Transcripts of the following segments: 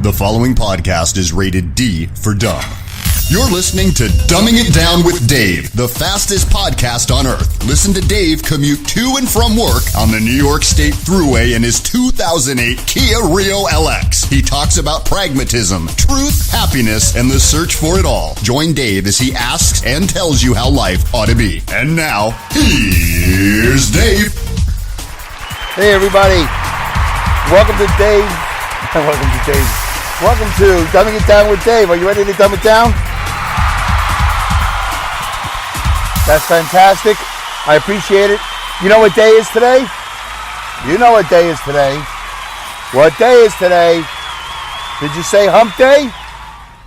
The following podcast is rated D for dumb. You're listening to Dumbing It Down with Dave, the fastest podcast on earth. Listen to Dave commute to and from work on the New York State Thruway in his 2008 Kia Rio LX. He talks about pragmatism, truth, happiness, and the search for it all. Join Dave as he asks and tells you how life ought to be. And now, here's Dave. Hey everybody, welcome to Dave. Welcome to Dumbing It Down with Dave. Are you ready to dumb it down? That's fantastic. I appreciate it. You know what day is today? You know what day is today. What day is today? Did you say hump day?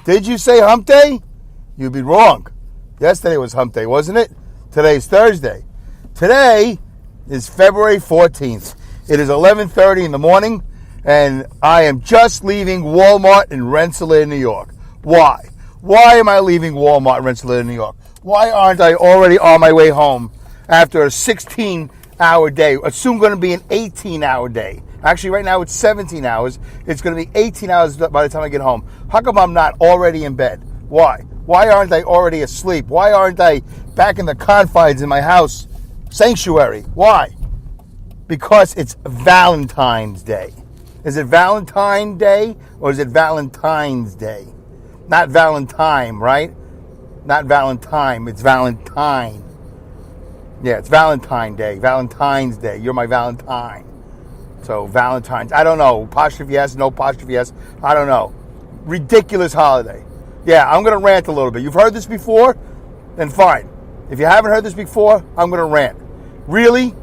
Did you say hump day? You'd be wrong. Yesterday was hump day, wasn't it? Today's Thursday. Today is February 14th. It is 11:30 in the morning, and I am just leaving Walmart in Rensselaer, New York. Why? Why am I leaving Walmart in Rensselaer, New York? Why aren't I already on my way home after a 16-hour day? It's soon going to be an 18-hour day. Actually, right now it's 17 hours. It's going to be 18 hours by the time I get home. How come I'm not already in bed? Why? Why aren't I already asleep? Why aren't I back in the confines in my house sanctuary? Why? Because it's Valentine's Day. Is it Valentine Day or is it Valentine's Day? Not Valentine, right? Not Valentine, it's Valentine. Yeah, it's Valentine Day, Valentine's Day. You're my Valentine. So Valentine's, I don't know. Apostrophe S, no apostrophe S, I don't know. Ridiculous holiday. Yeah, I'm going to rant a little bit. You've heard this before? Then fine. If you haven't heard this before, I'm going to rant. Really?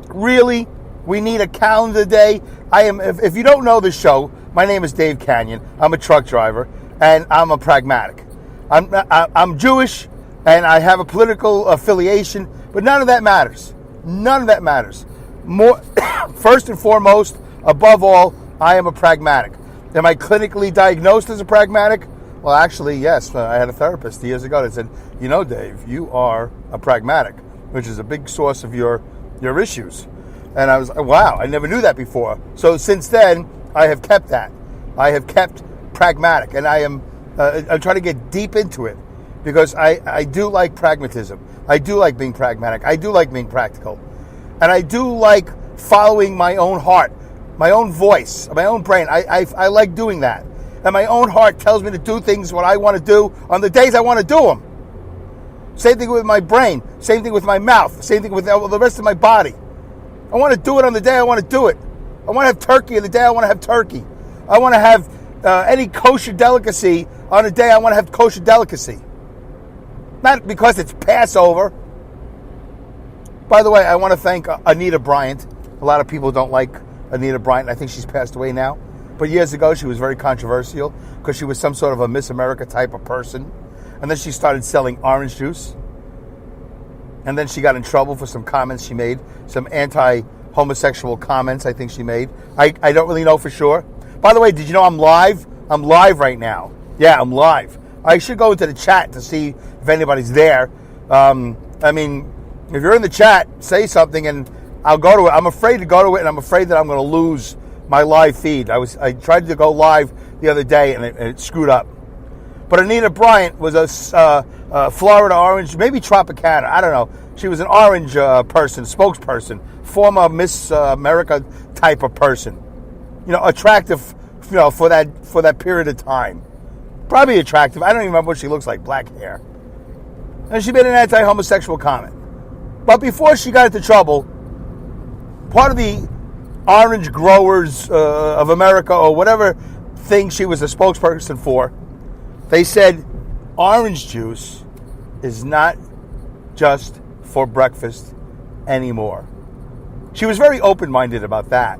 Really? We need a calendar day? If you don't know the show, my name is Dave Canyon. I'm a truck driver, and I'm a pragmatic. I'm Jewish, and I have a political affiliation, but none of that matters. None of that matters. First and foremost, above all, I am a pragmatic. Am I clinically diagnosed as a pragmatic? Well, actually, yes. I had a therapist years ago that said, you know, Dave, you are a pragmatic, which is a big source of your issues. And I was like, wow, I never knew that before. So since then, I have kept that. I have kept pragmatic, and I'm trying to get deep into it because I do like pragmatism. I do like being pragmatic. I do like being practical. And I do like following my own heart, my own voice, my own brain. I like doing that. And my own heart tells me to do things what I want to do on the days I want to do them. Same thing with my brain. Same thing with my mouth. Same thing with the rest of my body. I want to do it on the day I want to do it. I want to have turkey on the day I want to have turkey. I want to have any kosher delicacy on the day I want to have kosher delicacy. Not because it's Passover. By the way, I want to thank Anita Bryant. A lot of people don't like Anita Bryant. I think she's passed away now. But years ago, she was very controversial because she was some sort of a Miss America type of person. And then she started selling orange juice. And then she got in trouble for some comments she made, some anti-homosexual comments I think she made. I don't really know for sure. By the way, did you know I'm live? I'm live right now. Yeah, I'm live. I should go into the chat to see if anybody's there. I mean, if you're in the chat, say something and I'll go to it. I'm afraid to go to it, and I'm afraid that I'm going to lose my live feed. I tried to go live the other day, and it screwed up. But Anita Bryant was a Florida orange, maybe Tropicana, I don't know. She was an orange person, spokesperson, former Miss America type of person. You know, attractive, you know, for that period of time. Probably attractive. I don't even remember what she looks like, black hair. And she made an anti-homosexual comment. But before she got into trouble, part of the Orange Growers of America, or whatever thing she was a spokesperson for, they said orange juice is not just for breakfast anymore. She was very open-minded about that.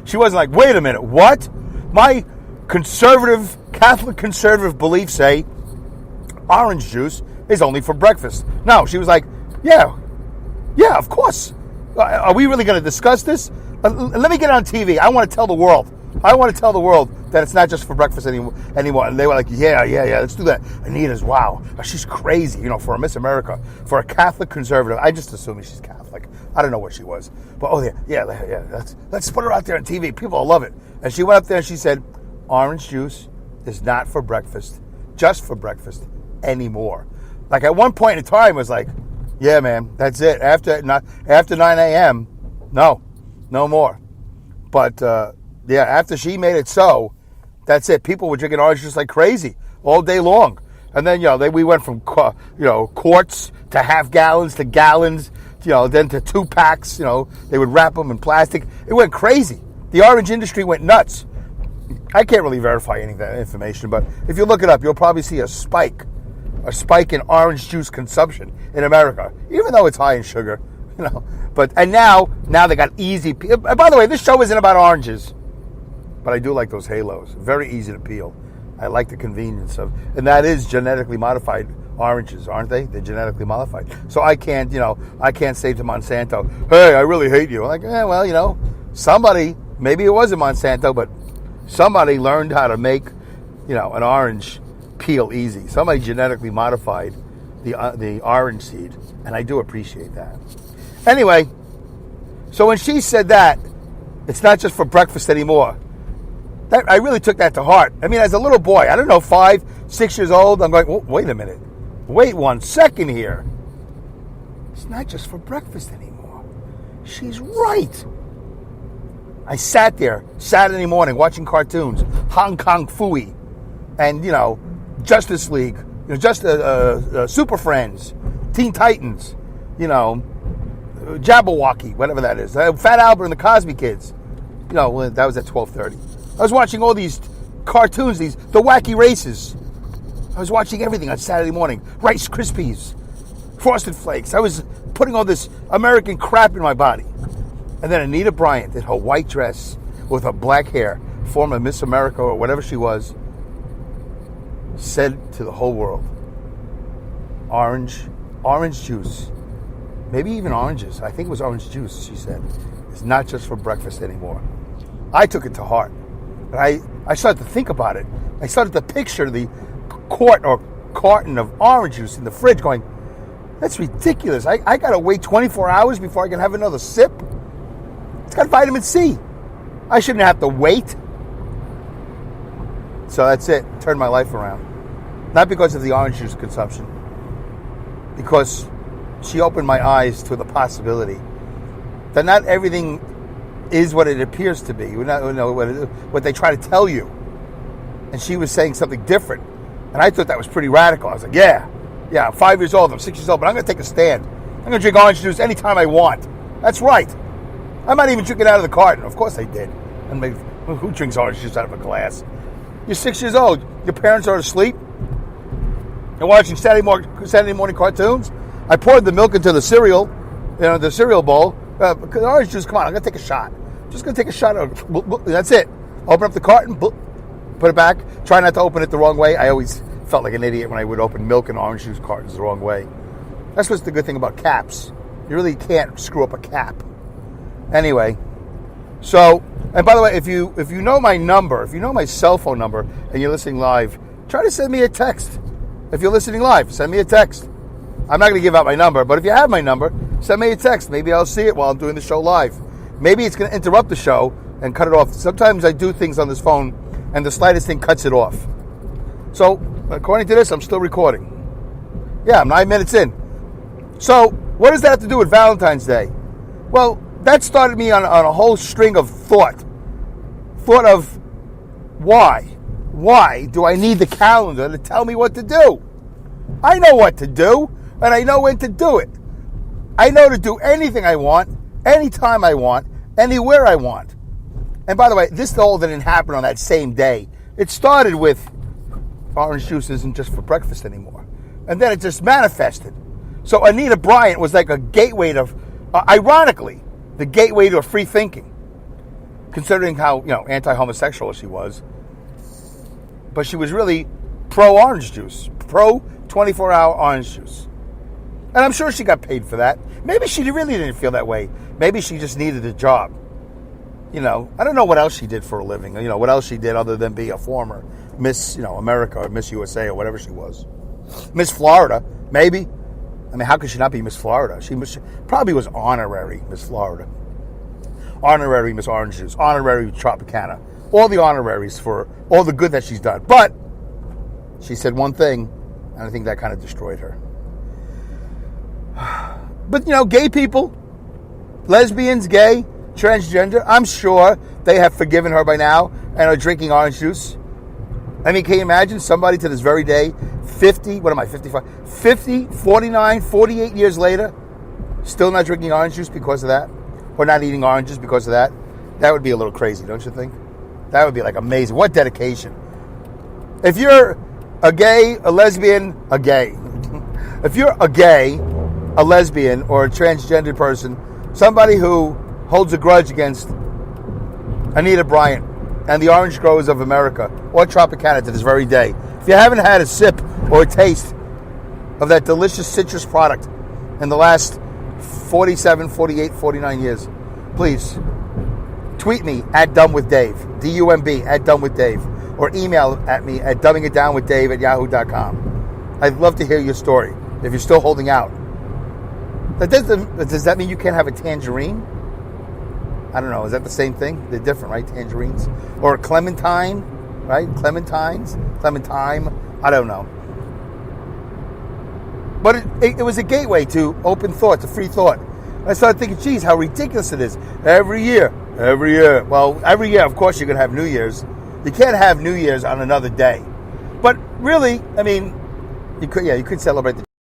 She wasn't like, wait a minute, what? My Catholic conservative beliefs say orange juice is only for breakfast. No, she was like, yeah, of course. Are we really going to discuss this? Let me get on TV. I want to tell the world. That it's not just for breakfast anymore. And they were like, yeah, let's do that. Anita's, wow, she's crazy, you know, for a Miss America, for a Catholic conservative. I just assumed she's Catholic. I don't know what she was. But, let's put her out there on TV. People will love it. And she went up there and she said, orange juice is not for breakfast, just for breakfast anymore. Like at one point in time, it was like, yeah, man, that's it. After 9 a.m., no more. But yeah, after she made it so, that's it. People were drinking orange juice like crazy all day long. And then, we went from, quarts to half gallons to gallons, then to 2-packs. They would wrap them in plastic. It went crazy. The orange industry went nuts. I can't really verify any of that information, but if you look it up, you'll probably see a spike in orange juice consumption in America, even though it's high in sugar, But now they got easy. By the way, this show isn't about oranges, but I do like those halos. Very easy to peel. I like the convenience of, and that is genetically modified oranges, aren't they? They're genetically modified. So I can't say to Monsanto, hey, I really hate you. I'm like, somebody, maybe it wasn't Monsanto, but somebody learned how to make, an orange peel easy. Somebody genetically modified the orange seed, and I do appreciate that. Anyway, so when she said that, it's not just for breakfast anymore, I really took that to heart. I mean, as a little boy, I don't know, 5, 6 years old, I'm going, wait a minute. Wait 1 second here. It's not just for breakfast anymore. She's right. I sat there Saturday morning watching cartoons, Hong Kong Phooey, and, Justice League, Super Friends, Teen Titans, Jabberwocky, whatever that is. Fat Albert and the Cosby Kids. That was at 12:30. I was watching all these cartoons, the wacky races. I was watching everything on Saturday morning. Rice Krispies, Frosted Flakes. I was putting all this American crap in my body. And then Anita Bryant in her white dress with her black hair, former Miss America or whatever she was, said to the whole world, orange juice, maybe even oranges, I think it was orange juice, she said, it's not just for breakfast anymore. I took it to heart. And I started to think about it. I started to picture the quart or carton of orange juice in the fridge going, that's ridiculous. I got to wait 24 hours before I can have another sip. It's got vitamin C. I shouldn't have to wait. So that's it. Turned my life around. Not because of the orange juice consumption. Because she opened my eyes to the possibility that not everything is what it appears to be. What they try to tell you. And she was saying something different. And I thought that was pretty radical. I was like, yeah, I'm 5 years old, I'm 6 years old, but I'm going to take a stand. I'm going to drink orange juice anytime I want. That's right. I might even drink it out of the carton. Of course I did. And who drinks orange juice out of a glass? You're 6 years old. Your parents are asleep. You're watching Saturday morning cartoons. I poured the milk into the cereal, the cereal bowl. Orange juice, come on, I'm going to take a shot. Just going to take a shot. That's it. Open up the carton, put it back. Try not to open it the wrong way. I always felt like an idiot when I would open milk and orange juice cartons the wrong way. That's what's the good thing about caps. You really can't screw up a cap. Anyway, so, and by the way, if you know my number, if you know my cell phone number and you're listening live, try to send me a text. If you're listening live, send me a text. I'm not going to give out my number, but if you have my number, send me a text. Maybe I'll see it while I'm doing the show live. Maybe it's going to interrupt the show and cut it off. Sometimes I do things on this phone and the slightest thing cuts it off. So, according to this, I'm still recording. Yeah, I'm 9 minutes in. So, what does that have to do with Valentine's Day? Well, that started me on a whole string of thought. Thought of why? Why do I need the calendar to tell me what to do? I know what to do, and I know when to do it. I know to do anything I want, anytime I want, anywhere I want. And by the way, this all didn't happen on that same day. It started with orange juice isn't just for breakfast anymore. And then it just manifested. So Anita Bryant was like a gateway to, ironically, the gateway to free thinking. Considering how, anti-homosexual she was. But she was really pro-orange juice. Pro 24-hour orange juice. And I'm sure she got paid for that. Maybe she really didn't feel that way. Maybe she just needed a job. I don't know what else she did for a living. What else she did other than be a former Miss, America or Miss USA or whatever she was. Miss Florida, maybe. I mean, how could she not be Miss Florida? She probably was honorary Miss Florida. honorary Miss Orange Juice, honorary Tropicana, all the honoraries for all the good that she's done. But she said one thing, and I think that kind of destroyed her. But, gay people, lesbians, gay, transgender, I'm sure they have forgiven her by now and are drinking orange juice. I mean, can you imagine somebody to this very day, 49, 48 years later, still not drinking orange juice because of that? Or not eating oranges because of that? That would be a little crazy, don't you think? That would be like amazing. What dedication. If you're a gay, a lesbian, a gay. If you're a gay, a lesbian, or a transgender person, somebody who holds a grudge against Anita Bryant and the orange growers of America, or Tropicana to this very day, if you haven't had a sip or a taste of that delicious citrus product in the last 47, 48, 49 years, please tweet me at dumbwithdave, D-U-M-B, at dumbwithdave, or email at me at dumbingitdownwithdave@yahoo.com. I'd love to hear your story if you're still holding out. Does that mean you can't have a tangerine? I don't know. Is that the same thing? They're different, right? Tangerines. Or a clementine, right? Clementines? Clementine? I don't know. But it was a gateway to open thought, to free thought. I started thinking, geez, how ridiculous it is. Every year. Well, every year, of course, you're going to have New Year's. You can't have New Year's on another day. But really, I mean, you could celebrate the